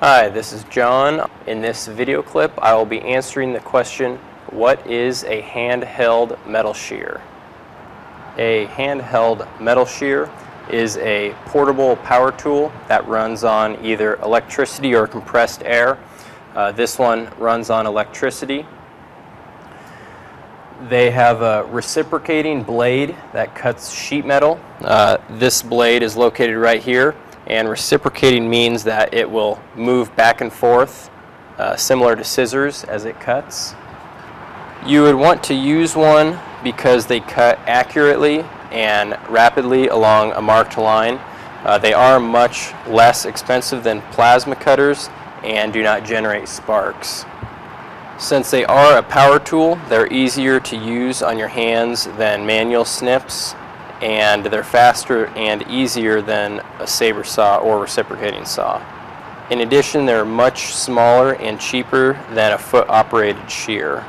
Hi, this is John. In this video clip, I will be answering the question, what is a handheld metal shear? A handheld metal shear is a portable power tool that runs on either electricity or compressed air. This one runs on electricity. They have a reciprocating blade that cuts sheet metal. This blade is located right here, and reciprocating means that it will move back and forth, similar to scissors as it cuts. You would want to use one because they cut accurately and rapidly along a marked line. They are much less expensive than plasma cutters and do not generate sparks. Since they are a power tool, they're easier to use on your hands than manual snips, and they're faster and easier than a saber saw or reciprocating saw. In addition, they're much smaller and cheaper than a foot-operated shear.